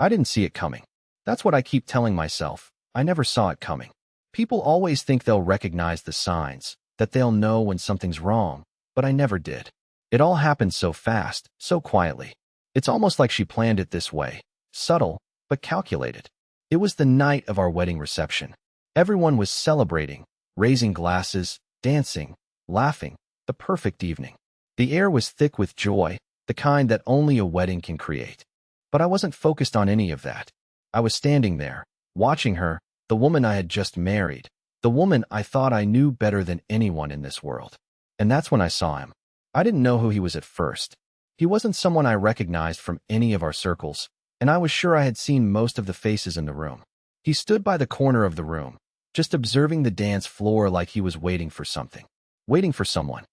I didn't see it coming. That's what I keep telling myself. I never saw it coming. People always think they'll recognize the signs, that they'll know when something's wrong, but I never did. It all happened so fast, so quietly. It's almost like she planned it this way. Subtle, but calculated. It was the night of our wedding reception. Everyone was celebrating, raising glasses, dancing, laughing. The perfect evening. The air was thick with joy, the kind that only a wedding can create. But I wasn't focused on any of that. I was standing there, watching her, the woman I had just married, the woman I thought I knew better than anyone in this world. And that's when I saw him. I didn't know who he was at first. He wasn't someone I recognized from any of our circles, and I was sure I had seen most of the faces in the room. He stood by the corner of the room, just observing the dance floor like he was waiting for something. Waiting for someone.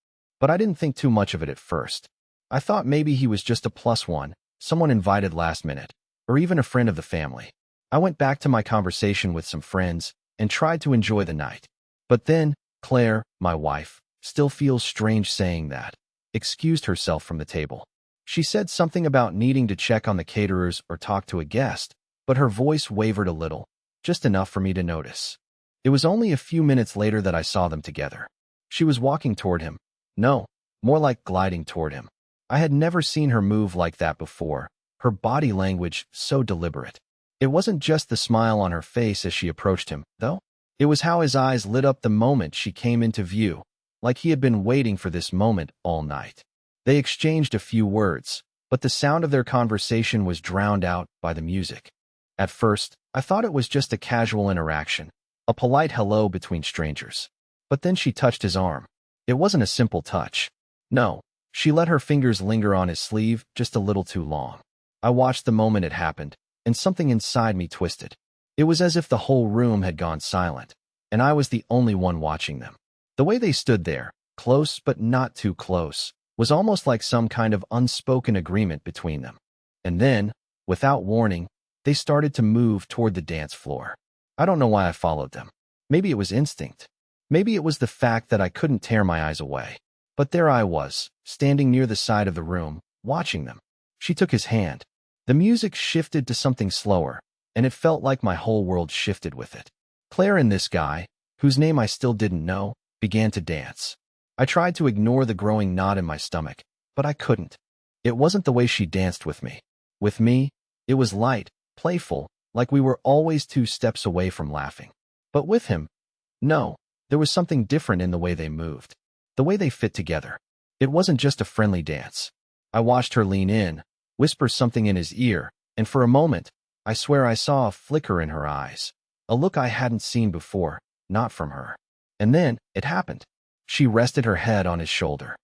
But I didn't think too much of it at first. I thought maybe he was just a plus one, someone invited last minute, or even a friend of the family. I went back to my conversation with some friends and tried to enjoy the night. But then, Claire, my wife, still feels strange saying that, excused herself from the table. She said something about needing to check on the caterers or talk to a guest, but her voice wavered a little, just enough for me to notice. It was only a few minutes later that I saw them together. She was walking toward him. No, more like gliding toward him. I had never seen her move like that before, her body language so deliberate. It wasn't just the smile on her face as she approached him, though. It was how his eyes lit up the moment she came into view, like he had been waiting for this moment all night. They exchanged a few words, but the sound of their conversation was drowned out by the music. At first, I thought it was just a casual interaction, a polite hello between strangers. But then she touched his arm. It wasn't a simple touch. No, she let her fingers linger on his sleeve just a little too long. I watched the moment it happened, and something inside me twisted. It was as if the whole room had gone silent, and I was the only one watching them. The way they stood there, close but not too close, was almost like some kind of unspoken agreement between them. And then, without warning, they started to move toward the dance floor. I don't know why I followed them. Maybe it was instinct. Maybe it was the fact that I couldn't tear my eyes away. But there I was, standing near the side of the room, watching them. She took his hand. The music shifted to something slower, and it felt like my whole world shifted with it. Claire and this guy, whose name I still didn't know, began to dance. I tried to ignore the growing knot in my stomach, but I couldn't. It wasn't the way she danced with me. With me, it was light, playful, like we were always 2 steps away from laughing. But with him, no. There was something different in the way they moved, the way they fit together. It wasn't just a friendly dance. I watched her lean in, whisper something in his ear, and for a moment, I swear I saw a flicker in her eyes, a look I hadn't seen before, not from her. And then, it happened. She rested her head on his shoulder.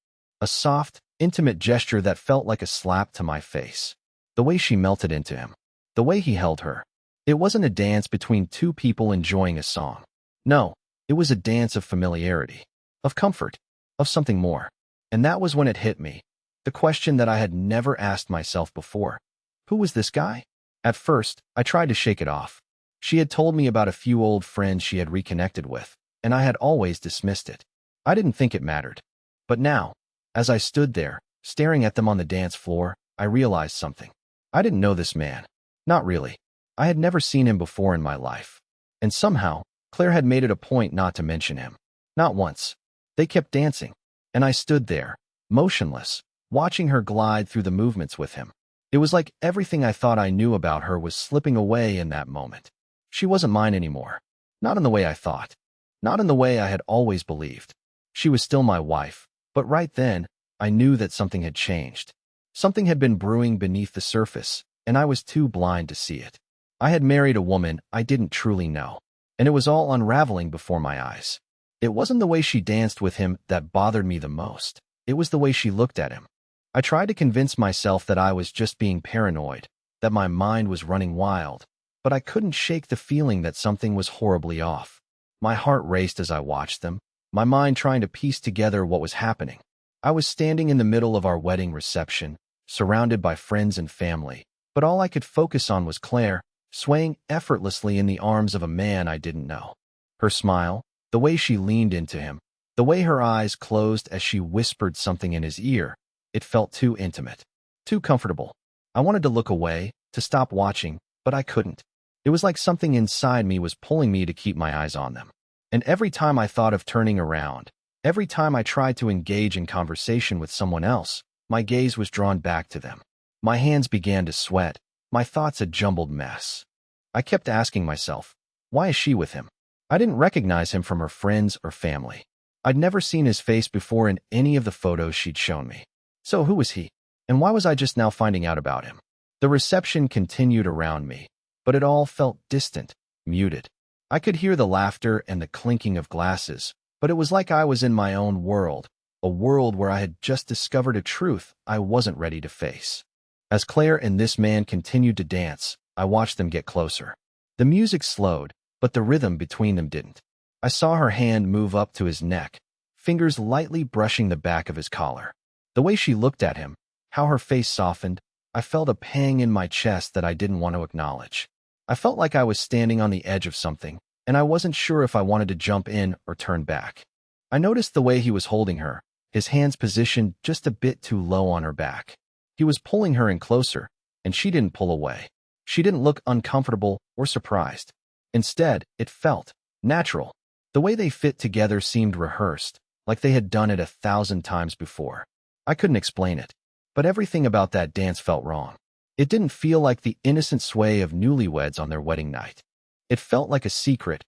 A soft, intimate gesture that felt like a slap to my face. The way she melted into him. The way he held her. It wasn't a dance between 2 people enjoying a song. No. It was a dance of familiarity, of comfort, of something more. And that was when it hit me, the question that I had never asked myself before. Who was this guy? At first, I tried to shake it off. She had told me about a few old friends she had reconnected with, and I had always dismissed it. I didn't think it mattered. But now, as I stood there, staring at them on the dance floor, I realized something. I didn't know this man. Not really. I had never seen him before in my life. And somehow, Claire had made it a point not to mention him. Not once. They kept dancing, and I stood there, motionless, watching her glide through the movements with him. It was like everything I thought I knew about her was slipping away in that moment. She wasn't mine anymore. Not in the way I thought. Not in the way I had always believed. She was still my wife, but right then, I knew that something had changed. Something had been brewing beneath the surface, and I was too blind to see it. I had married a woman I didn't truly know. And it was all unraveling before my eyes. It wasn't the way she danced with him that bothered me the most. It was the way she looked at him. I tried to convince myself that I was just being paranoid, that my mind was running wild, but I couldn't shake the feeling that something was horribly off. My heart raced as I watched them, my mind trying to piece together what was happening. I was standing in the middle of our wedding reception, surrounded by friends and family, but all I could focus on was Claire, swaying effortlessly in the arms of a man I didn't know. Her smile, the way she leaned into him, the way her eyes closed as she whispered something in his ear, it felt too intimate, too comfortable. I wanted to look away, to stop watching, but I couldn't. It was like something inside me was pulling me to keep my eyes on them. And every time I thought of turning around, every time I tried to engage in conversation with someone else, my gaze was drawn back to them. My hands began to sweat, my thoughts a jumbled mess. I kept asking myself, why is she with him? I didn't recognize him from her friends or family. I'd never seen his face before in any of the photos she'd shown me. So who was he? And why was I just now finding out about him? The reception continued around me, but it all felt distant, muted. I could hear the laughter and the clinking of glasses, but it was like I was in my own world, a world where I had just discovered a truth I wasn't ready to face. As Claire and this man continued to dance, I watched them get closer. The music slowed, but the rhythm between them didn't. I saw her hand move up to his neck, fingers lightly brushing the back of his collar. The way she looked at him, how her face softened, I felt a pang in my chest that I didn't want to acknowledge. I felt like I was standing on the edge of something, and I wasn't sure if I wanted to jump in or turn back. I noticed the way he was holding her, his hands positioned just a bit too low on her back. He was pulling her in closer, and she didn't pull away. She didn't look uncomfortable or surprised. Instead, it felt natural. The way they fit together seemed rehearsed, like they had done it 1,000 times before. I couldn't explain it, but everything about that dance felt wrong. It didn't feel like the innocent sway of newlyweds on their wedding night. It felt like a secret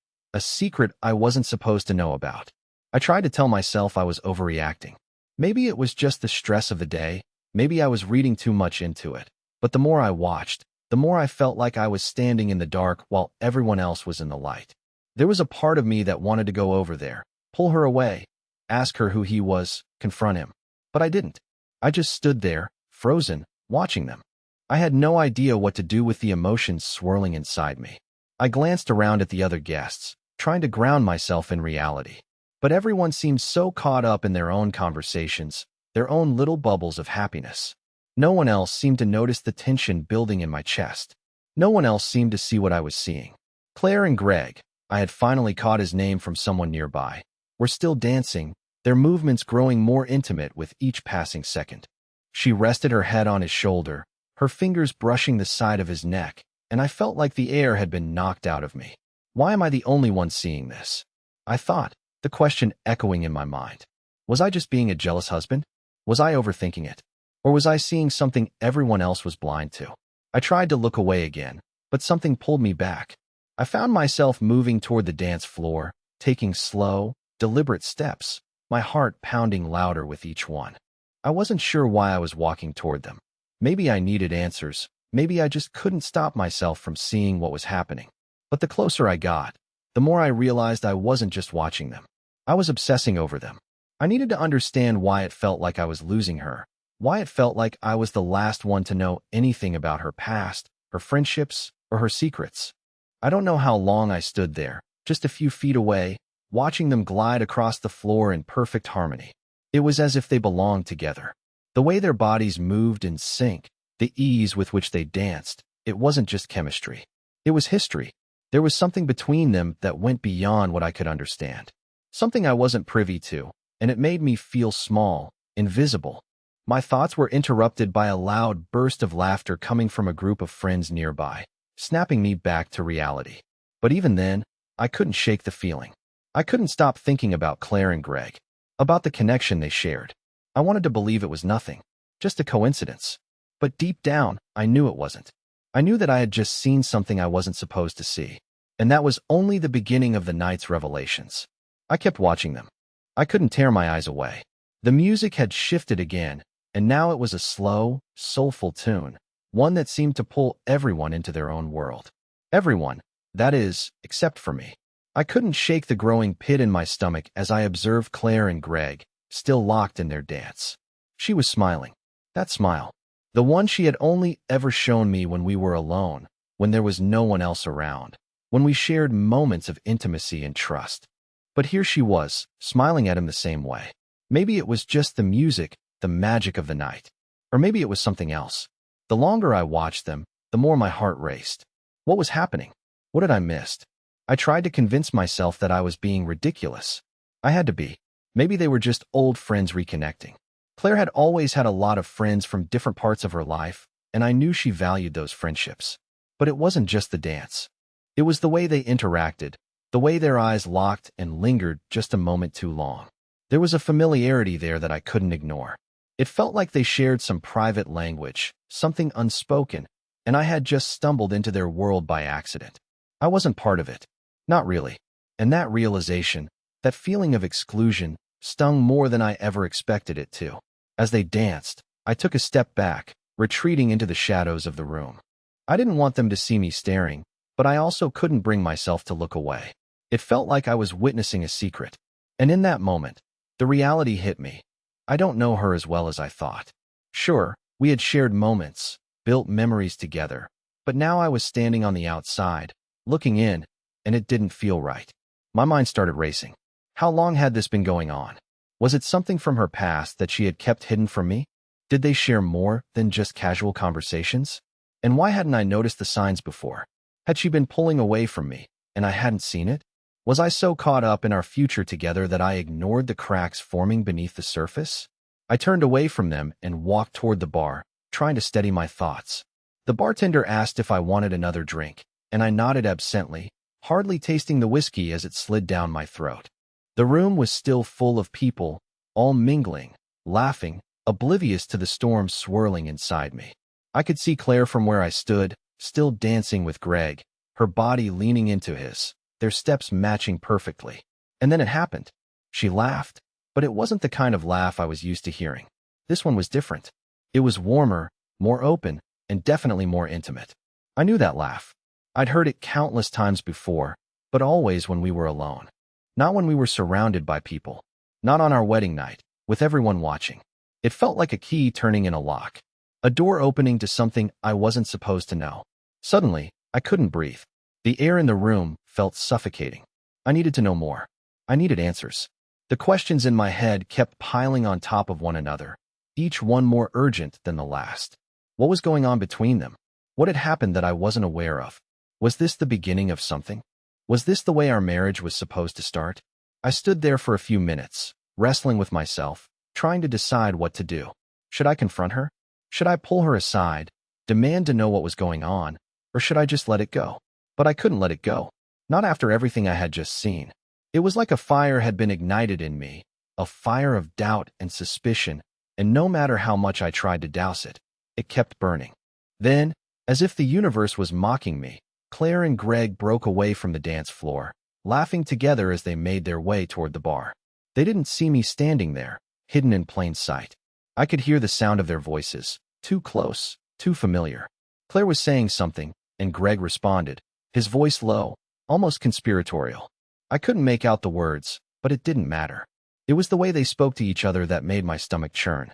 I wasn't supposed to know about. I tried to tell myself I was overreacting. Maybe it was just the stress of the day, maybe I was reading too much into it. But the more I watched, the more I felt like I was standing in the dark while everyone else was in the light. There was a part of me that wanted to go over there, pull her away, ask her who he was, confront him. But I didn't. I just stood there, frozen, watching them. I had no idea what to do with the emotions swirling inside me. I glanced around at the other guests, trying to ground myself in reality. But everyone seemed so caught up in their own conversations, their own little bubbles of happiness. No one else seemed to notice the tension building in my chest. No one else seemed to see what I was seeing. Claire and Greg, I had finally caught his name from someone nearby, were still dancing, their movements growing more intimate with each passing second. She rested her head on his shoulder, her fingers brushing the side of his neck, and I felt like the air had been knocked out of me. Why am I the only one seeing this? I thought, the question echoing in my mind. Was I just being a jealous husband? Was I overthinking it? Or was I seeing something everyone else was blind to? I tried to look away again, but something pulled me back. I found myself moving toward the dance floor, taking slow, deliberate steps, my heart pounding louder with each one. I wasn't sure why I was walking toward them. Maybe I needed answers. Maybe I just couldn't stop myself from seeing what was happening. But the closer I got, the more I realized I wasn't just watching them. I was obsessing over them. I needed to understand why it felt like I was losing her, why it felt like I was the last one to know anything about her past, her friendships, or her secrets. I don't know how long I stood there, just a few feet away, watching them glide across the floor in perfect harmony. It was as if they belonged together. The way their bodies moved in sync, the ease with which they danced, it wasn't just chemistry. It was history. There was something between them that went beyond what I could understand. Something I wasn't privy to, and it made me feel small, invisible. My thoughts were interrupted by a loud burst of laughter coming from a group of friends nearby, snapping me back to reality. But even then, I couldn't shake the feeling. I couldn't stop thinking about Claire and Greg, about the connection they shared. I wanted to believe it was nothing, just a coincidence. But deep down, I knew it wasn't. I knew that I had just seen something I wasn't supposed to see, and that was only the beginning of the night's revelations. I kept watching them. I couldn't tear my eyes away. The music had shifted again, and now it was a slow, soulful tune, one that seemed to pull everyone into their own world. Everyone, that is, except for me. I couldn't shake the growing pit in my stomach as I observed Claire and Greg, still locked in their dance. She was smiling. That smile. The one she had only ever shown me when we were alone, when there was no one else around, when we shared moments of intimacy and trust. But here she was, smiling at him the same way. Maybe it was just the music, the magic of the night. Or maybe it was something else. The longer I watched them, the more my heart raced. What was happening? What had I missed? I tried to convince myself that I was being ridiculous. I had to be. Maybe they were just old friends reconnecting. Claire had always had a lot of friends from different parts of her life, and I knew she valued those friendships. But it wasn't just the dance. It was the way they interacted, the way their eyes locked and lingered just a moment too long. There was a familiarity there that I couldn't ignore. It felt like they shared some private language, something unspoken, and I had just stumbled into their world by accident. I wasn't part of it. Not really. And that realization, that feeling of exclusion, stung more than I ever expected it to. As they danced, I took a step back, retreating into the shadows of the room. I didn't want them to see me staring, but I also couldn't bring myself to look away. It felt like I was witnessing a secret. And in that moment, the reality hit me. I don't know her as well as I thought. Sure, we had shared moments, built memories together, but now I was standing on the outside, looking in, and it didn't feel right. My mind started racing. How long had this been going on? Was it something from her past that she had kept hidden from me? Did they share more than just casual conversations? And why hadn't I noticed the signs before? Had she been pulling away from me, and I hadn't seen it? Was I so caught up in our future together that I ignored the cracks forming beneath the surface? I turned away from them and walked toward the bar, trying to steady my thoughts. The bartender asked if I wanted another drink, and I nodded absently, hardly tasting the whiskey as it slid down my throat. The room was still full of people, all mingling, laughing, oblivious to the storm swirling inside me. I could see Claire from where I stood, still dancing with Greg, her body leaning into his, their steps matching perfectly. And then it happened. She laughed, but it wasn't the kind of laugh I was used to hearing. This one was different. It was warmer, more open, and definitely more intimate. I knew that laugh. I'd heard it countless times before, but always when we were alone. Not when we were surrounded by people. Not on our wedding night, with everyone watching. It felt like a key turning in a lock. A door opening to something I wasn't supposed to know. Suddenly, I couldn't breathe. The air in the room felt suffocating. I needed to know more. I needed answers. The questions in my head kept piling on top of one another, each one more urgent than the last. What was going on between them? What had happened that I wasn't aware of? Was this the beginning of something? Was this the way our marriage was supposed to start? I stood there for a few minutes, wrestling with myself, trying to decide what to do. Should I confront her? Should I pull her aside, demand to know what was going on, or should I just let it go? But I couldn't let it go. Not after everything I had just seen. It was like a fire had been ignited in me, a fire of doubt and suspicion, and no matter how much I tried to douse it, it kept burning. Then, as if the universe was mocking me, Claire and Greg broke away from the dance floor, laughing together as they made their way toward the bar. They didn't see me standing there, hidden in plain sight. I could hear the sound of their voices, too close, too familiar. Claire was saying something, and Greg responded, his voice low, almost conspiratorial. I couldn't make out the words, but it didn't matter. It was the way they spoke to each other that made my stomach churn.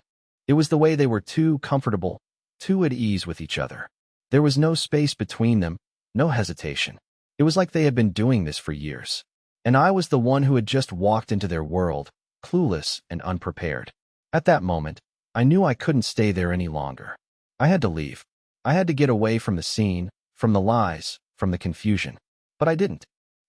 It was the way they were too comfortable, too at ease with each other. There was no space between them, no hesitation. It was like they had been doing this for years. And I was the one who had just walked into their world, clueless and unprepared. At that moment, I knew I couldn't stay there any longer. I had to leave. I had to get away from the scene, from the lies, from the confusion. But I didn't.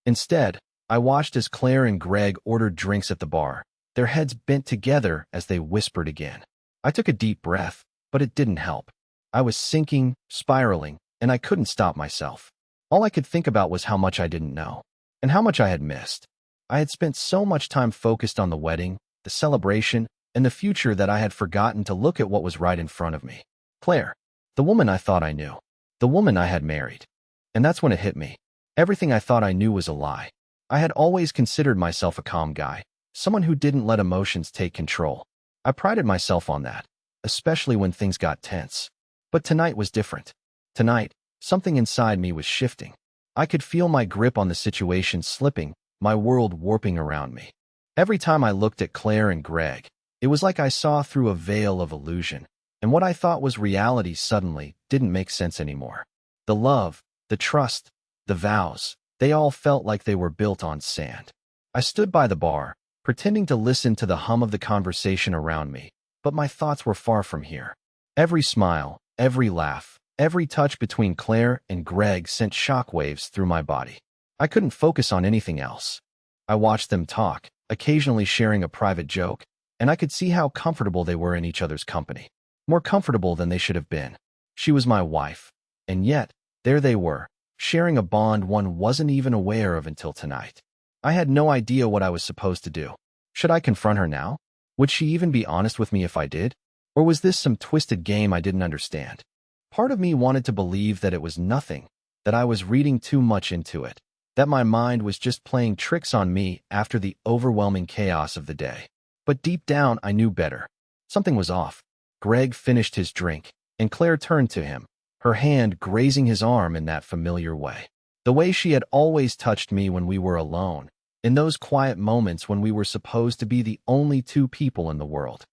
Instead, I watched as Claire and Greg ordered drinks at the bar, their heads bent together as they whispered again. I took a deep breath, but it didn't help. I was sinking, spiraling, and I couldn't stop myself. All I could think about was how much I didn't know, and how much I had missed. I had spent so much time focused on the wedding, the celebration, and the future that I had forgotten to look at what was right in front of me. Claire, the woman I thought I knew, the woman I had married. And that's when it hit me. Everything I thought I knew was a lie. I had always considered myself a calm guy, someone who didn't let emotions take control. I prided myself on that, especially when things got tense. But tonight was different. Tonight, something inside me was shifting. I could feel my grip on the situation slipping, my world warping around me. Every time I looked at Claire and Greg, it was like I saw through a veil of illusion, and what I thought was reality suddenly didn't make sense anymore. The love, the trust, the vows, they all felt like they were built on sand. I stood by the bar, pretending to listen to the hum of the conversation around me, but my thoughts were far from here. Every smile, every laugh, every touch between Claire and Greg sent shockwaves through my body. I couldn't focus on anything else. I watched them talk, occasionally sharing a private joke, and I could see how comfortable they were in each other's company. More comfortable than they should have been. She was my wife, and yet, There they were, sharing a bond one wasn't even aware of until tonight. I had no idea what I was supposed to do. Should I confront her now? Would she even be honest with me if I did? Or was this some twisted game I didn't understand? Part of me wanted to believe that it was nothing, that I was reading too much into it, that my mind was just playing tricks on me after the overwhelming chaos of the day. But deep down, I knew better. Something was off. Greg finished his drink, and Claire turned to him, her hand grazing his arm in that familiar way. The way she had always touched me when we were alone, in those quiet moments when we were supposed to be the only two people in the world.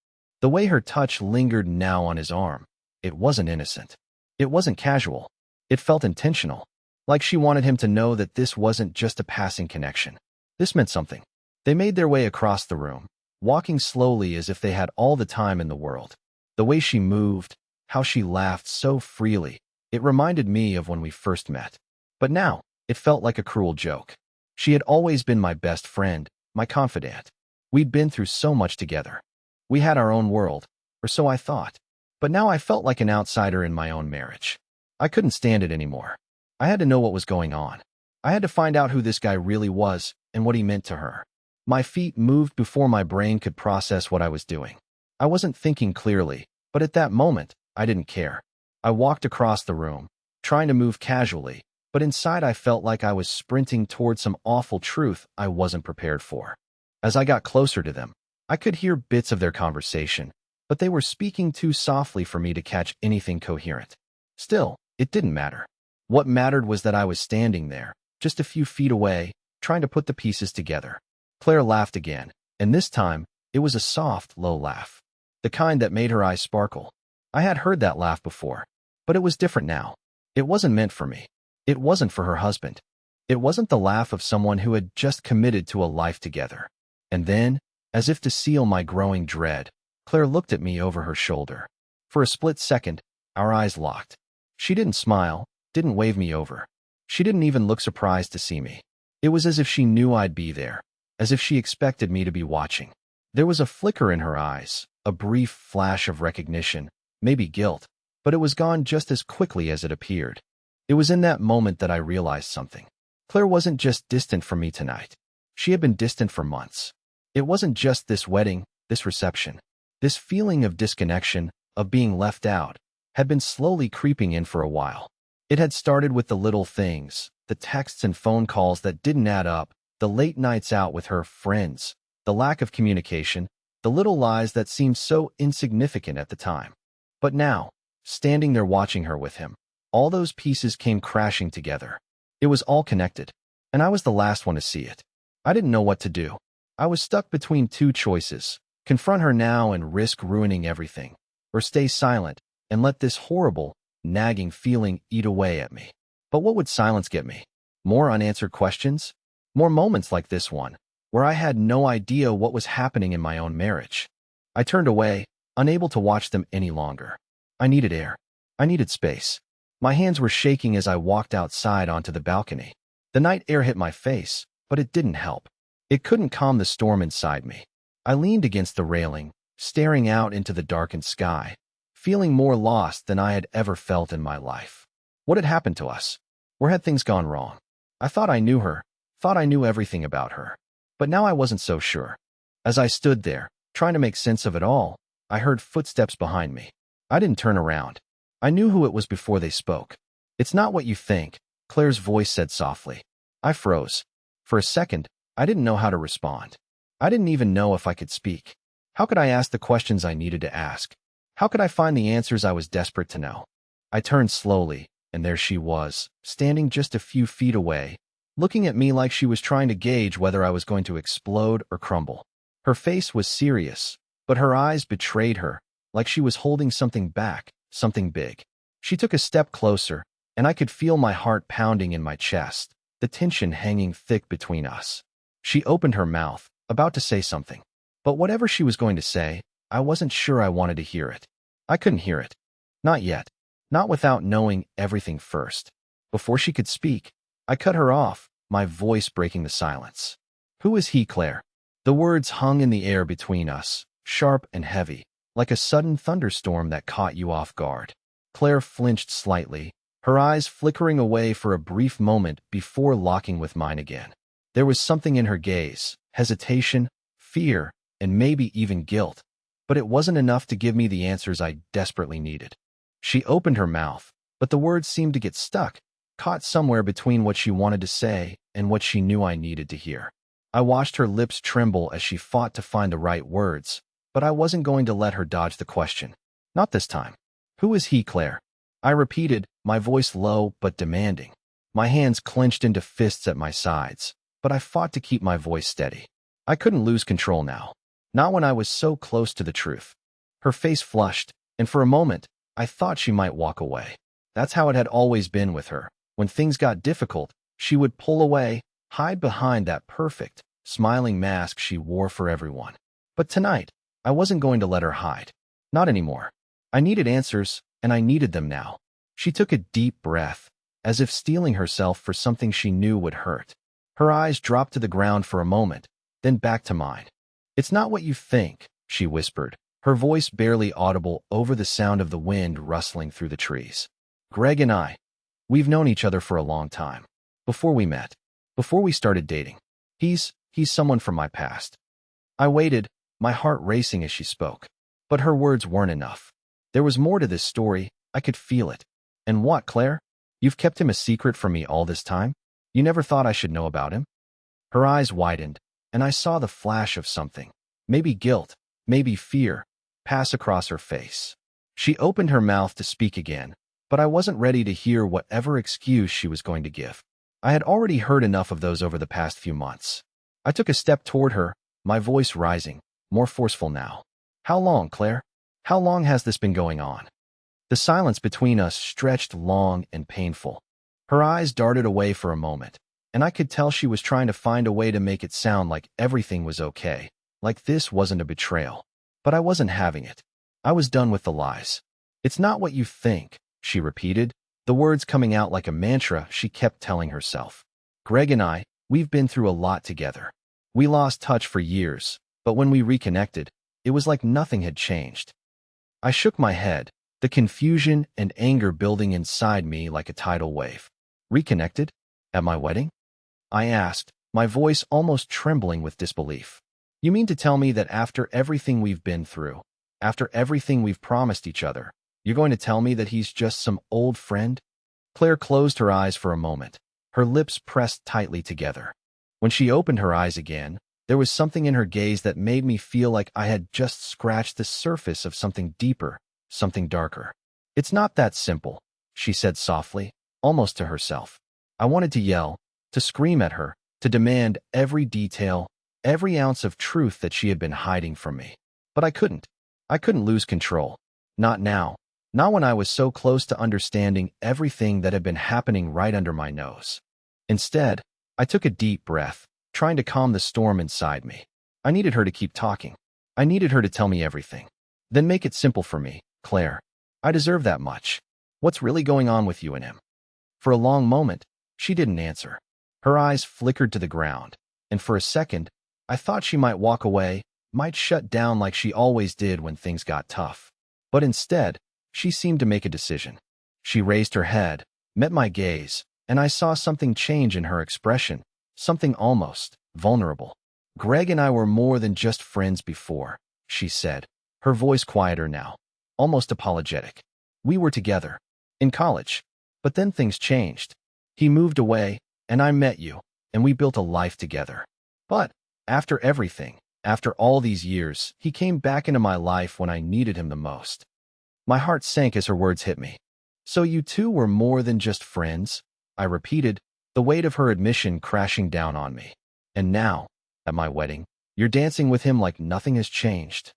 The way her touch lingered now on his arm. It wasn't innocent. It wasn't casual. It felt intentional, like she wanted him to know that this wasn't just a passing connection. This meant something. They made their way across the room, walking slowly as if they had all the time in the world. The way she moved, how she laughed so freely, it reminded me of when we first met. But now, it felt like a cruel joke. She had always been my best friend, my confidant. We'd been through so much together. We had our own world, or so I thought. But now I felt like an outsider in my own marriage. I couldn't stand it anymore. I had to know what was going on. I had to find out who this guy really was and what he meant to her. My feet moved before my brain could process what I was doing. I wasn't thinking clearly, but at that moment, I didn't care. I walked across the room, trying to move casually, but inside I felt like I was sprinting toward some awful truth I wasn't prepared for. As I got closer to them, I could hear bits of their conversation, but they were speaking too softly for me to catch anything coherent. Still, it didn't matter. What mattered was that I was standing there, just a few feet away, trying to put the pieces together. Claire laughed again, and this time, it was a soft, low laugh. The kind that made her eyes sparkle. I had heard that laugh before, but it was different now. It wasn't meant for me. It wasn't for her husband. It wasn't the laugh of someone who had just committed to a life together. And then, as if to seal my growing dread, Claire looked at me over her shoulder. For a split second, our eyes locked. She didn't smile, didn't wave me over. She didn't even look surprised to see me. It was as if she knew I'd be there, as if she expected me to be watching. There was a flicker in her eyes, a brief flash of recognition, maybe guilt, but it was gone just as quickly as it appeared. It was in that moment that I realized something. Claire wasn't just distant from me tonight. She had been distant for months. It wasn't just this wedding, this reception. This feeling of disconnection, of being left out, had been slowly creeping in for a while. It had started with the little things, the texts and phone calls that didn't add up, the late nights out with her friends, the lack of communication, the little lies that seemed so insignificant at the time. But now, standing there watching her with him, all those pieces came crashing together. It was all connected, and I was the last one to see it. I didn't know what to do. I was stuck between two choices: confront her now and risk ruining everything, or stay silent and let this horrible, nagging feeling eat away at me. But what would silence get me? More unanswered questions? More moments like this one, where I had no idea what was happening in my own marriage. I turned away, unable to watch them any longer. I needed air. I needed space. My hands were shaking as I walked outside onto the balcony. The night air hit my face, but it didn't help. It couldn't calm the storm inside me. I leaned against the railing, staring out into the darkened sky, feeling more lost than I had ever felt in my life. What had happened to us? Where had things gone wrong? I thought I knew her, thought I knew everything about her. But now I wasn't so sure. As I stood there, trying to make sense of it all, I heard footsteps behind me. I didn't turn around. I knew who it was before they spoke. "It's not what you think," Claire's voice said softly. I froze. For a second, I didn't know how to respond. I didn't even know if I could speak. How could I ask the questions I needed to ask? How could I find the answers I was desperate to know? I turned slowly, and there she was, standing just a few feet away, looking at me like she was trying to gauge whether I was going to explode or crumble. Her face was serious, but her eyes betrayed her, like she was holding something back, something big. She took a step closer, and I could feel my heart pounding in my chest, the tension hanging thick between us. She opened her mouth, about to say something. But whatever she was going to say, I wasn't sure I wanted to hear it. I couldn't hear it. Not yet. Not without knowing everything first. Before she could speak, I cut her off, my voice breaking the silence. "Who is he, Claire?" The words hung in the air between us, sharp and heavy, like a sudden thunderstorm that caught you off guard. Claire flinched slightly, her eyes flickering away for a brief moment before locking with mine again. There was something in her gaze, hesitation, fear, and maybe even guilt, but it wasn't enough to give me the answers I desperately needed. She opened her mouth, but the words seemed to get stuck, caught somewhere between what she wanted to say and what she knew I needed to hear. I watched her lips tremble as she fought to find the right words, but I wasn't going to let her dodge the question. Not this time. Who is he, Claire? I repeated, my voice low but demanding. My hands clenched into fists at my sides, but I fought to keep my voice steady. I couldn't lose control now. Not when I was so close to the truth. Her face flushed, and for a moment, I thought she might walk away. That's how it had always been with her. When things got difficult, she would pull away, hide behind that perfect, smiling mask she wore for everyone. But tonight, I wasn't going to let her hide. Not anymore. I needed answers, and I needed them now. She took a deep breath, as if steeling herself for something she knew would hurt. Her eyes dropped to the ground for a moment, then back to mine. It's not what you think, she whispered, her voice barely audible over the sound of the wind rustling through the trees. Greg and we've known each other for a long time. Before we met. Before we started dating. He's someone from my past. I waited, my heart racing as she spoke. But her words weren't enough. There was more to this story, I could feel it. And what, Claire? You've kept him a secret from me all this time? You never thought I should know about him? Her eyes widened, and I saw the flash of something, maybe guilt, maybe fear, pass across her face. She opened her mouth to speak again, but I wasn't ready to hear whatever excuse she was going to give. I had already heard enough of those over the past few months. I took a step toward her, my voice rising, more forceful now. How long, Claire? How long has this been going on? The silence between us stretched long and painful. Her eyes darted away for a moment, and I could tell she was trying to find a way to make it sound like everything was okay, like this wasn't a betrayal. But I wasn't having it. I was done with the lies. It's not what you think, she repeated, the words coming out like a mantra she kept telling herself. Greg and we've been through a lot together. We lost touch for years, but when we reconnected, it was like nothing had changed. I shook my head, the confusion and anger building inside me like a tidal wave. Reconnected? At my wedding? I asked, my voice almost trembling with disbelief. You mean to tell me that after everything we've been through, after everything we've promised each other, you're going to tell me that he's just some old friend? Claire closed her eyes for a moment, her lips pressed tightly together. When she opened her eyes again, there was something in her gaze that made me feel like I had just scratched the surface of something deeper, something darker. It's not that simple, she said softly, almost to herself. I wanted to yell, to scream at her, to demand every detail, every ounce of truth that she had been hiding from me. But I couldn't. I couldn't lose control. Not now. Not when I was so close to understanding everything that had been happening right under my nose. Instead, I took a deep breath, trying to calm the storm inside me. I needed her to keep talking. I needed her to tell me everything. Then make it simple for me, Claire. I deserve that much. What's really going on with you and him? For a long moment, she didn't answer. Her eyes flickered to the ground, and for a second, I thought she might walk away, might shut down like she always did when things got tough. But instead, she seemed to make a decision. She raised her head, met my gaze, and I saw something change in her expression, something almost vulnerable. Greg and I were more than just friends before, she said, her voice quieter now, almost apologetic. We were together, in college, but then things changed. He moved away, and I met you, and we built a life together. But after everything, after all these years, he came back into my life when I needed him the most. My heart sank as her words hit me. So you two were more than just friends? I repeated, the weight of her admission crashing down on me. And now, at my wedding, you're dancing with him like nothing has changed.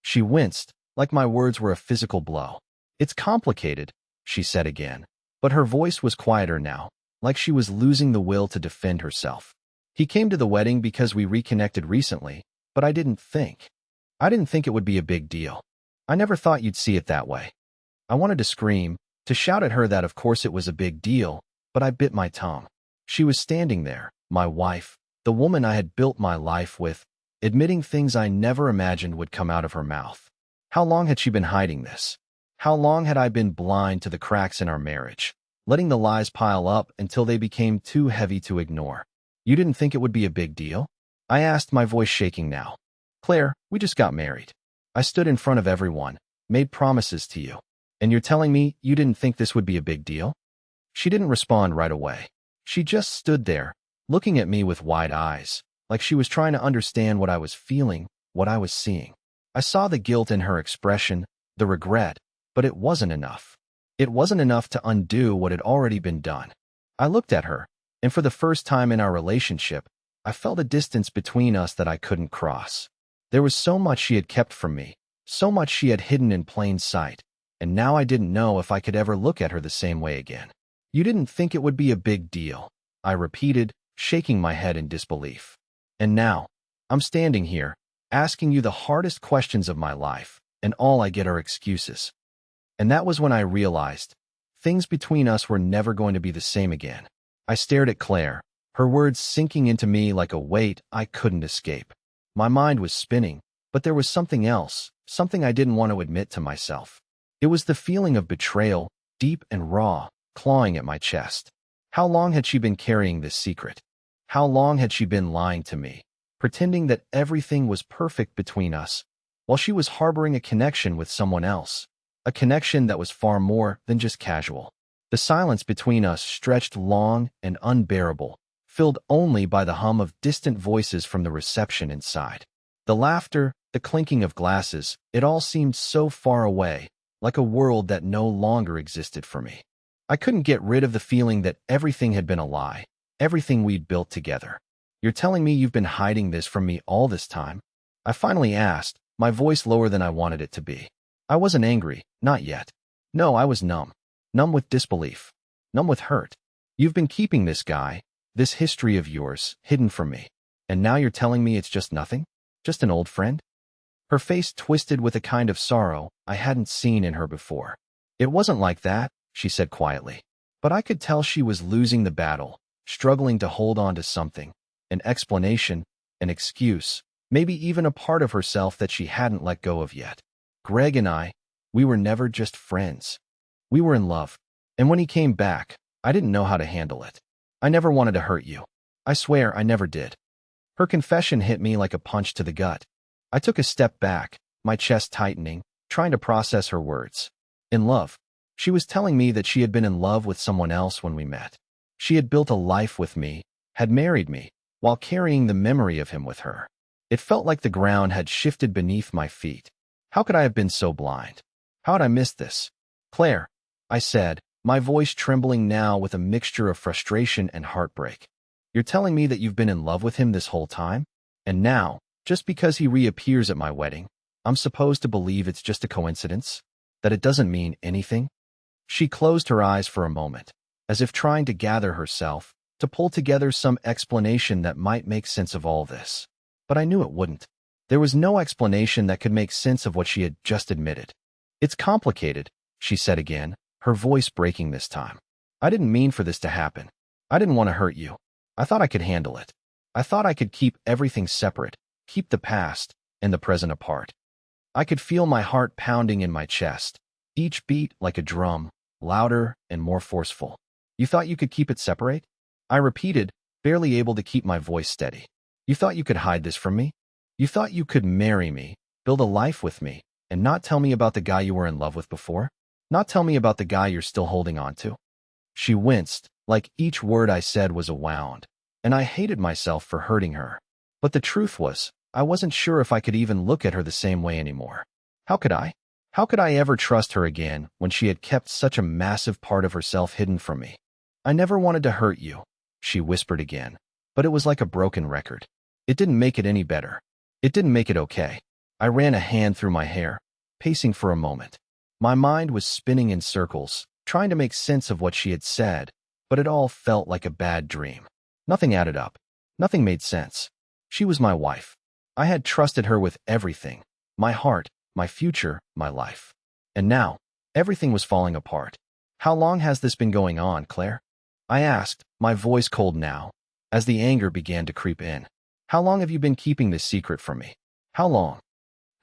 She winced, like my words were a physical blow. It's complicated, she said again, but her voice was quieter now, like she was losing the will to defend herself. He came to the wedding because we reconnected recently, but I didn't think it would be a big deal. I never thought you'd see it that way. I wanted to scream, to shout at her that of course it was a big deal, but I bit my tongue. She was standing there, my wife, the woman I had built my life with, admitting things I never imagined would come out of her mouth. How long had she been hiding this? How long had I been blind to the cracks in our marriage? letting the lies pile up until they became too heavy to ignore. You didn't think it would be a big deal? I asked, my voice shaking now. Claire, we just got married. I stood in front of everyone, made promises to you. And you're telling me you didn't think this would be a big deal? She didn't respond right away. She just stood there, looking at me with wide eyes, like she was trying to understand what I was feeling, what I was seeing. I saw the guilt in her expression, the regret, but it wasn't enough. It wasn't enough to undo what had already been done. I looked at her, and for the first time in our relationship, I felt a distance between us that I couldn't cross. There was so much she had kept from me, so much she had hidden in plain sight, and now I didn't know if I could ever look at her the same way again. You didn't think it would be a big deal, I repeated, shaking my head in disbelief. And now, I'm standing here, asking you the hardest questions of my life, and all I get are excuses. And that was when I realized things between us were never going to be the same again. I stared at Claire, her words sinking into me like a weight I couldn't escape. My mind was spinning, but there was something else, something I didn't want to admit to myself. It was the feeling of betrayal, deep and raw, clawing at my chest. How long had she been carrying this secret? How long had she been lying to me, pretending that everything was perfect between us, while she was harboring a connection with someone else, a connection that was far more than just casual? The silence between us stretched long and unbearable, filled only by the hum of distant voices from the reception inside. The laughter, the clinking of glasses, it all seemed so far away, like a world that no longer existed for me. I couldn't get rid of the feeling that everything had been a lie, everything we'd built together. You're telling me you've been hiding this from me all this time? I finally asked, my voice lower than I wanted it to be. I wasn't angry, not yet. No, I was numb. Numb with disbelief. Numb with hurt. You've been keeping this guy, this history of yours, hidden from me. And now you're telling me it's just nothing? Just an old friend? Her face twisted with a kind of sorrow I hadn't seen in her before. It wasn't like that, she said quietly. But I could tell she was losing the battle, struggling to hold on to something, an explanation, an excuse, maybe even a part of herself that she hadn't let go of yet. Greg and I, we were never just friends. We were in love. And when he came back, I didn't know how to handle it. I never wanted to hurt you. I swear I never did. Her confession hit me like a punch to the gut. I took a step back, my chest tightening, trying to process her words. In love. She was telling me that she had been in love with someone else when we met. She had built a life with me, had married me, while carrying the memory of him with her. It felt like the ground had shifted beneath my feet. How could I have been so blind? How had I missed this? Claire, I said, my voice trembling now with a mixture of frustration and heartbreak. You're telling me that you've been in love with him this whole time? And now, just because he reappears at my wedding, I'm supposed to believe it's just a coincidence? That it doesn't mean anything? She closed her eyes for a moment, as if trying to gather herself, to pull together some explanation that might make sense of all this. But I knew it wouldn't. There was no explanation that could make sense of what she had just admitted. It's complicated, she said again, her voice breaking this time. I didn't mean for this to happen. I didn't want to hurt you. I thought I could handle it. I thought I could keep everything separate, keep the past and the present apart. I could feel my heart pounding in my chest, each beat like a drum, louder and more forceful. You thought you could keep it separate? I repeated, barely able to keep my voice steady. You thought you could hide this from me? You thought you could marry me, build a life with me, and not tell me about the guy you were in love with before? Not tell me about the guy you're still holding on to? She winced, like each word I said was a wound, and I hated myself for hurting her. But the truth was, I wasn't sure if I could even look at her the same way anymore. How could I? How could I ever trust her again when she had kept such a massive part of herself hidden from me? I never wanted to hurt you, she whispered again, but it was like a broken record. It didn't make it any better. It didn't make it okay. I ran a hand through my hair, pacing for a moment. My mind was spinning in circles, trying to make sense of what she had said, but it all felt like a bad dream. Nothing added up. Nothing made sense. She was my wife. I had trusted her with everything, my heart, my future, my life. And now, everything was falling apart. How long has this been going on, Claire? I asked, my voice cold now, as the anger began to creep in. How long have you been keeping this secret from me? How long?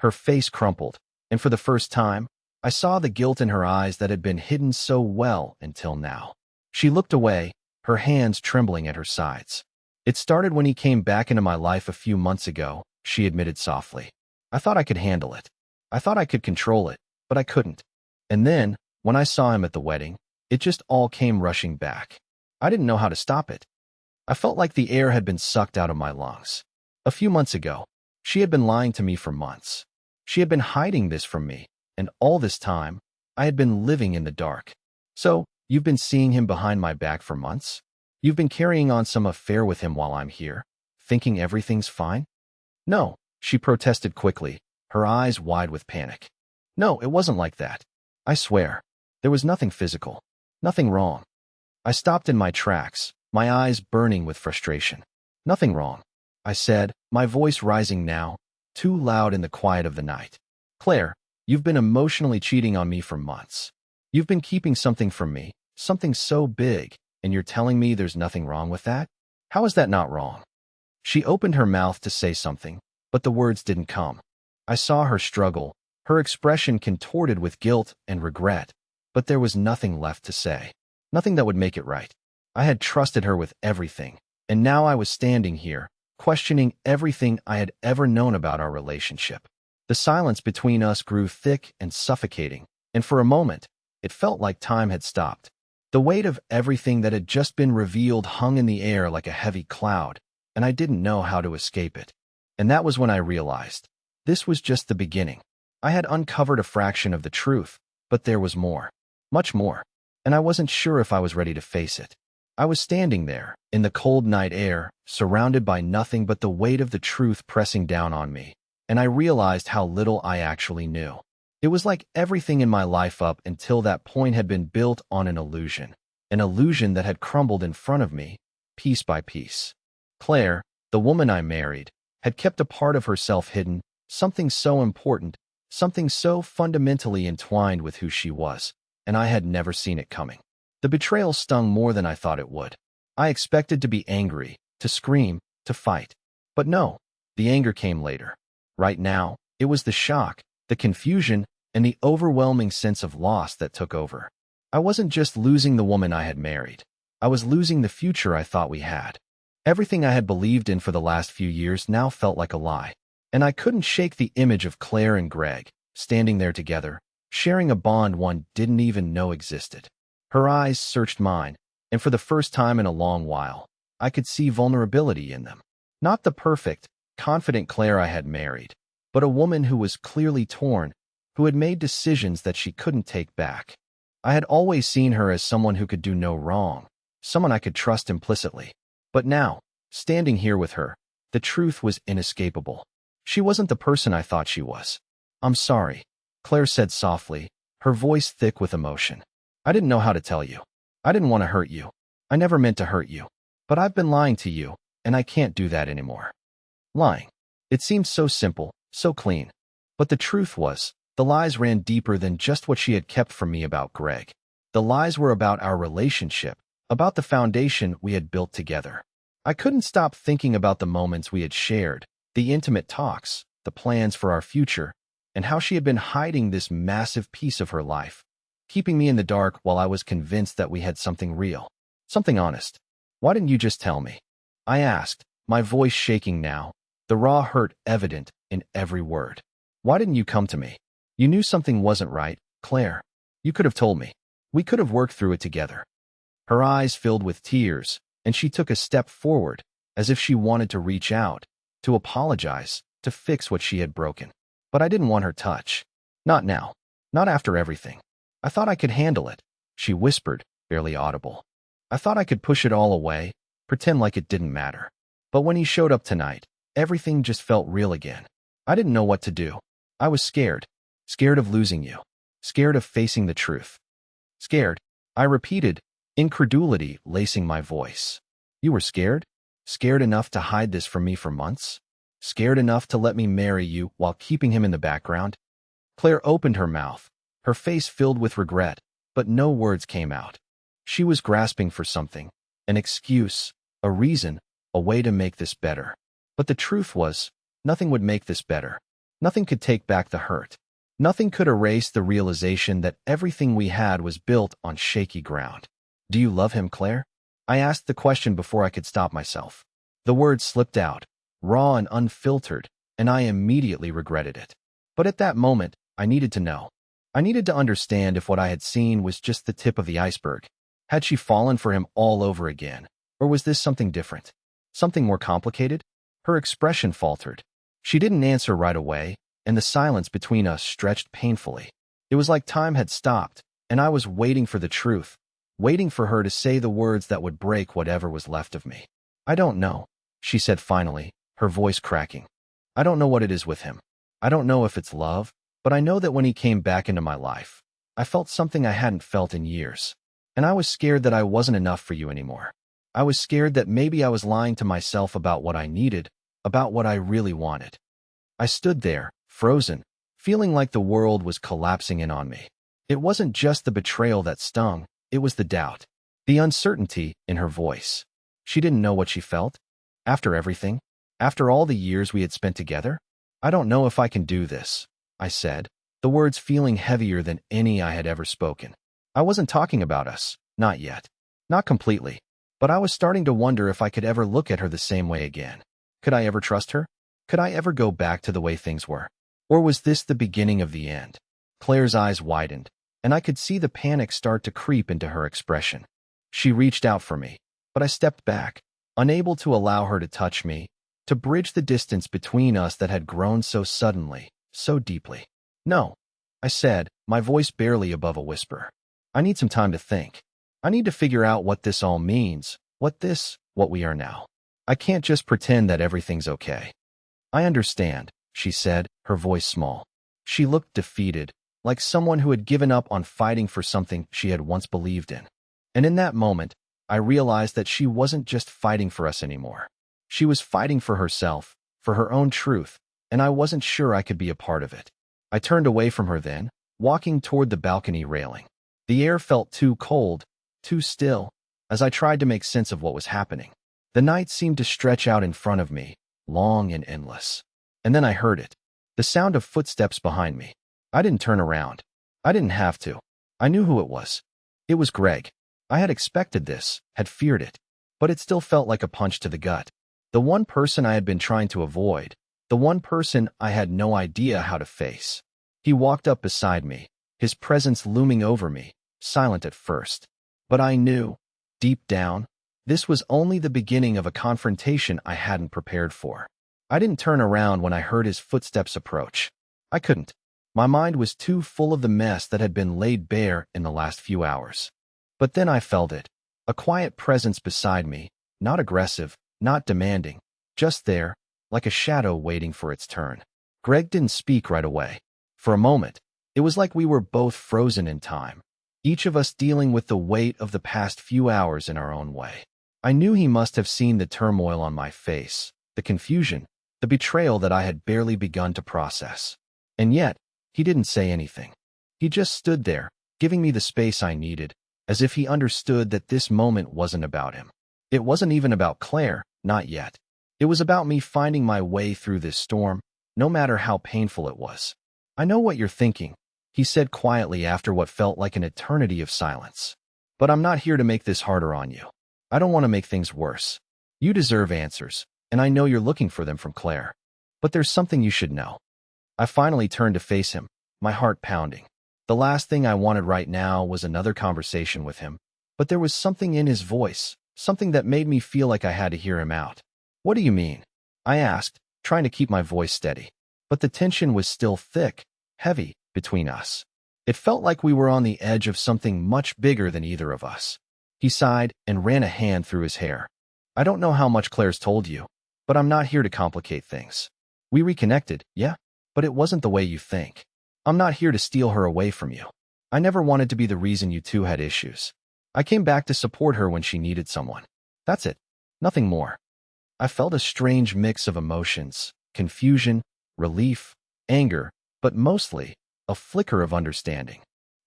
Her face crumpled, and for the first time, I saw the guilt in her eyes that had been hidden so well until now. She looked away, her hands trembling at her sides. It started when he came back into my life a few months ago, she admitted softly. I thought I could handle it. I thought I could control it, but I couldn't. And then, when I saw him at the wedding, it just all came rushing back. I didn't know how to stop it. I felt like the air had been sucked out of my lungs. A few months ago, she had been lying to me for months. She had been hiding this from me, and all this time, I had been living in the dark. So, you've been seeing him behind my back for months? You've been carrying on some affair with him while I'm here, thinking everything's fine? No, she protested quickly, her eyes wide with panic. No, it wasn't like that. I swear. There was nothing physical. Nothing wrong. I stopped in my tracks, my eyes burning with frustration. Nothing wrong, I said, my voice rising now, too loud in the quiet of the night. Claire, you've been emotionally cheating on me for months. You've been keeping something from me, something so big, and you're telling me there's nothing wrong with that? How is that not wrong? She opened her mouth to say something, but the words didn't come. I saw her struggle, her expression contorted with guilt and regret, but there was nothing left to say. Nothing that would make it right. I had trusted her with everything, and now I was standing here, questioning everything I had ever known about our relationship. The silence between us grew thick and suffocating, and for a moment, it felt like time had stopped. The weight of everything that had just been revealed hung in the air like a heavy cloud, and I didn't know how to escape it. And that was when I realized. This was just the beginning. I had uncovered a fraction of the truth, but there was more. Much more. And I wasn't sure if I was ready to face it. I was standing there, in the cold night air, surrounded by nothing but the weight of the truth pressing down on me, and I realized how little I actually knew. It was like everything in my life up until that point had been built on an illusion that had crumbled in front of me, piece by piece. Claire, the woman I married, had kept a part of herself hidden, something so important, something so fundamentally entwined with who she was, and I had never seen it coming. The betrayal stung more than I thought it would. I expected to be angry, to scream, to fight. But no, the anger came later. Right now, it was the shock, the confusion, and the overwhelming sense of loss that took over. I wasn't just losing the woman I had married. I was losing the future I thought we had. Everything I had believed in for the last few years now felt like a lie. And I couldn't shake the image of Claire and Greg, standing there together, sharing a bond one didn't even know existed. Her eyes searched mine, and for the first time in a long while, I could see vulnerability in them. Not the perfect, confident Claire I had married, but a woman who was clearly torn, who had made decisions that she couldn't take back. I had always seen her as someone who could do no wrong, someone I could trust implicitly. But now, standing here with her, the truth was inescapable. She wasn't the person I thought she was. I'm sorry, Claire said softly, her voice thick with emotion. I didn't know how to tell you. I didn't want to hurt you. I never meant to hurt you. But I've been lying to you, and I can't do that anymore. Lying. It seemed so simple, so clean. But the truth was, the lies ran deeper than just what she had kept from me about Greg. The lies were about our relationship, about the foundation we had built together. I couldn't stop thinking about the moments we had shared, the intimate talks, the plans for our future, and how she had been hiding this massive piece of her life, keeping me in the dark while I was convinced that we had something real, something honest. Why didn't you just tell me? I asked, my voice shaking now, the raw hurt evident in every word. Why didn't you come to me? You knew something wasn't right, Claire. You could have told me. We could have worked through it together. Her eyes filled with tears, and she took a step forward, as if she wanted to reach out, to apologize, to fix what she had broken. But I didn't want her touch. Not now. Not after everything. I thought I could handle it, she whispered, barely audible. I thought I could push it all away, pretend like it didn't matter. But when he showed up tonight, everything just felt real again. I didn't know what to do. I was scared. Scared of losing you. Scared of facing the truth. Scared, I repeated, incredulity lacing my voice. You were scared? Scared enough to hide this from me for months? Scared enough to let me marry you while keeping him in the background? Claire opened her mouth, her face filled with regret, but no words came out. She was grasping for something, an excuse, a reason, a way to make this better. But the truth was, nothing would make this better. Nothing could take back the hurt. Nothing could erase the realization that everything we had was built on shaky ground. Do you love him, Claire? I asked the question before I could stop myself. The words slipped out, raw and unfiltered, and I immediately regretted it. But at that moment, I needed to know. I needed to understand if what I had seen was just the tip of the iceberg. Had she fallen for him all over again? Or was this something different? Something more complicated? Her expression faltered. She didn't answer right away, and the silence between us stretched painfully. It was like time had stopped, and I was waiting for the truth, waiting for her to say the words that would break whatever was left of me. I don't know, she said finally, her voice cracking. I don't know what it is with him. I don't know if it's love, but I know that when he came back into my life, I felt something I hadn't felt in years. And I was scared that I wasn't enough for you anymore. I was scared that maybe I was lying to myself about what I needed, about what I really wanted. I stood there, frozen, feeling like the world was collapsing in on me. It wasn't just the betrayal that stung, it was the doubt, the uncertainty in her voice. She didn't know what she felt. After everything, after all the years we had spent together, I don't know if I can do this, I said, the words feeling heavier than any I had ever spoken. I wasn't talking about us, not yet, not completely, but I was starting to wonder if I could ever look at her the same way again. Could I ever trust her? Could I ever go back to the way things were? Or was this the beginning of the end? Claire's eyes widened, and I could see the panic start to creep into her expression. She reached out for me, but I stepped back, unable to allow her to touch me, to bridge the distance between us that had grown so suddenly, so deeply. No, I said, my voice barely above a whisper. I need some time to think. I need to figure out what this all means, what we are now. I can't just pretend that everything's okay. I understand, she said, her voice small. She looked defeated, like someone who had given up on fighting for something she had once believed in. And in that moment, I realized that she wasn't just fighting for us anymore. She was fighting for herself, for her own truth, and I wasn't sure I could be a part of it. I turned away from her then, walking toward the balcony railing. The air felt too cold, too still, as I tried to make sense of what was happening. The night seemed to stretch out in front of me, long and endless. And then I heard it, the sound of footsteps behind me. I didn't turn around. I didn't have to. I knew who it was. It was Greg. I had expected this, had feared it, but it still felt like a punch to the gut. The one person I had been trying to avoid, the one person I had no idea how to face. He walked up beside me, his presence looming over me, silent at first. But I knew, deep down, this was only the beginning of a confrontation I hadn't prepared for. I didn't turn around when I heard his footsteps approach. I couldn't. My mind was too full of the mess that had been laid bare in the last few hours. But then I felt it, a quiet presence beside me, not aggressive, not demanding, just there, like a shadow waiting for its turn. Greg didn't speak right away. For a moment, it was like we were both frozen in time, each of us dealing with the weight of the past few hours in our own way. I knew he must have seen the turmoil on my face, the confusion, the betrayal that I had barely begun to process. And yet, he didn't say anything. He just stood there, giving me the space I needed, as if he understood that this moment wasn't about him. It wasn't even about Claire, not yet. It was about me finding my way through this storm, no matter how painful it was. I know what you're thinking, he said quietly after what felt like an eternity of silence. But I'm not here to make this harder on you. I don't want to make things worse. You deserve answers, and I know you're looking for them from Claire. But there's something you should know. I finally turned to face him, my heart pounding. The last thing I wanted right now was another conversation with him, but there was something in his voice, something that made me feel like I had to hear him out. What do you mean? I asked, trying to keep my voice steady. But the tension was still thick, heavy, between us. It felt like we were on the edge of something much bigger than either of us. He sighed and ran a hand through his hair. I don't know how much Claire's told you, but I'm not here to complicate things. We reconnected, yeah? But it wasn't the way you think. I'm not here to steal her away from you. I never wanted to be the reason you two had issues. I came back to support her when she needed someone. That's it. Nothing more. I felt a strange mix of emotions, confusion, relief, anger, but mostly a flicker of understanding.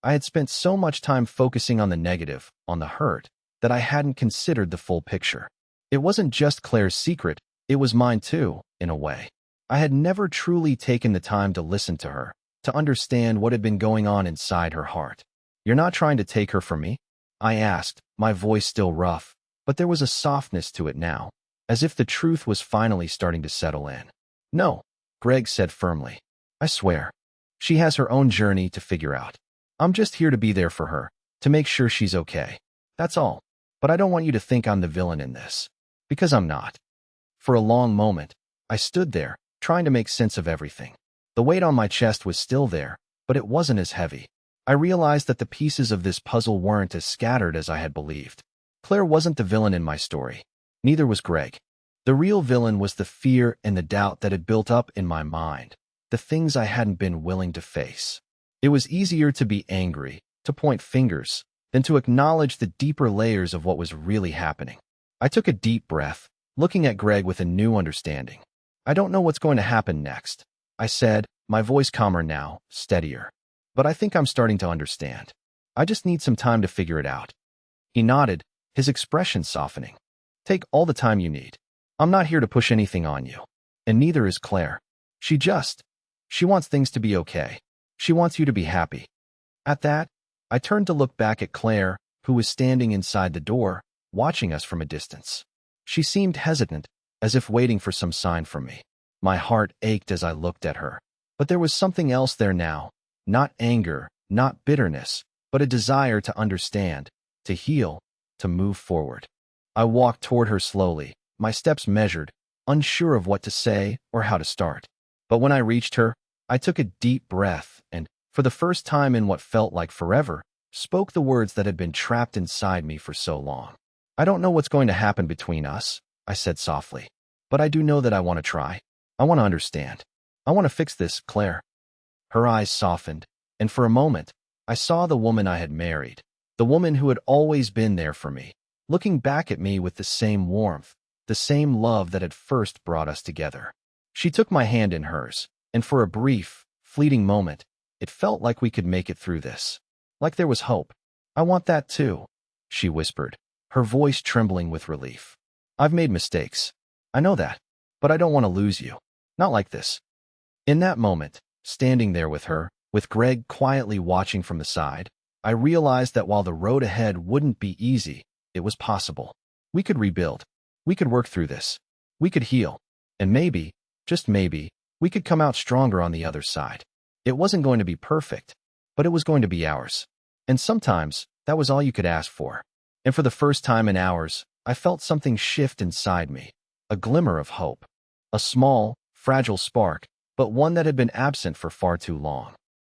I had spent so much time focusing on the negative, on the hurt, that I hadn't considered the full picture. It wasn't just Claire's secret, it was mine too, in a way. I had never truly taken the time to listen to her, to understand what had been going on inside her heart. You're not trying to take her from me? I asked, my voice still rough, but there was a softness to it now, as if the truth was finally starting to settle in. No, Greg said firmly. I swear. She has her own journey to figure out. I'm just here to be there for her, to make sure she's okay. That's all. But I don't want you to think I'm the villain in this. Because I'm not. For a long moment, I stood there, trying to make sense of everything. The weight on my chest was still there, but it wasn't as heavy. I realized that the pieces of this puzzle weren't as scattered as I had believed. Claire wasn't the villain in my story. Neither was Greg. The real villain was the fear and the doubt that had built up in my mind, the things I hadn't been willing to face. It was easier to be angry, to point fingers, than to acknowledge the deeper layers of what was really happening. I took a deep breath, looking at Greg with a new understanding. I don't know what's going to happen next, I said, my voice calmer now, steadier. But I think I'm starting to understand. I just need some time to figure it out. He nodded, his expression softening. Take all the time you need. I'm not here to push anything on you. And neither is Claire. She wants things to be okay. She wants you to be happy. At that, I turned to look back at Claire, who was standing inside the door, watching us from a distance. She seemed hesitant, as if waiting for some sign from me. My heart ached as I looked at her. But there was something else there now. Not anger, not bitterness, but a desire to understand, to heal, to move forward. I walked toward her slowly, my steps measured, unsure of what to say or how to start. But when I reached her, I took a deep breath and, for the first time in what felt like forever, spoke the words that had been trapped inside me for so long. I don't know what's going to happen between us, I said softly. But I do know that I want to try. I want to understand. I want to fix this, Claire. Her eyes softened, and for a moment, I saw the woman I had married, the woman who had always been there for me, looking back at me with the same warmth, the same love that had first brought us together. She took my hand in hers, and for a brief, fleeting moment, it felt like we could make it through this. Like there was hope. I want that too, she whispered, her voice trembling with relief. I've made mistakes. I know that, but I don't want to lose you. Not like this. In that moment, standing there with her, with Greg quietly watching from the side, I realized that while the road ahead wouldn't be easy, it was possible. We could rebuild. We could work through this. We could heal. And maybe, just maybe, we could come out stronger on the other side. It wasn't going to be perfect, but it was going to be ours. And sometimes, that was all you could ask for. And for the first time in hours, I felt something shift inside me, a glimmer of hope. A small, fragile spark, but one that had been absent for far too long.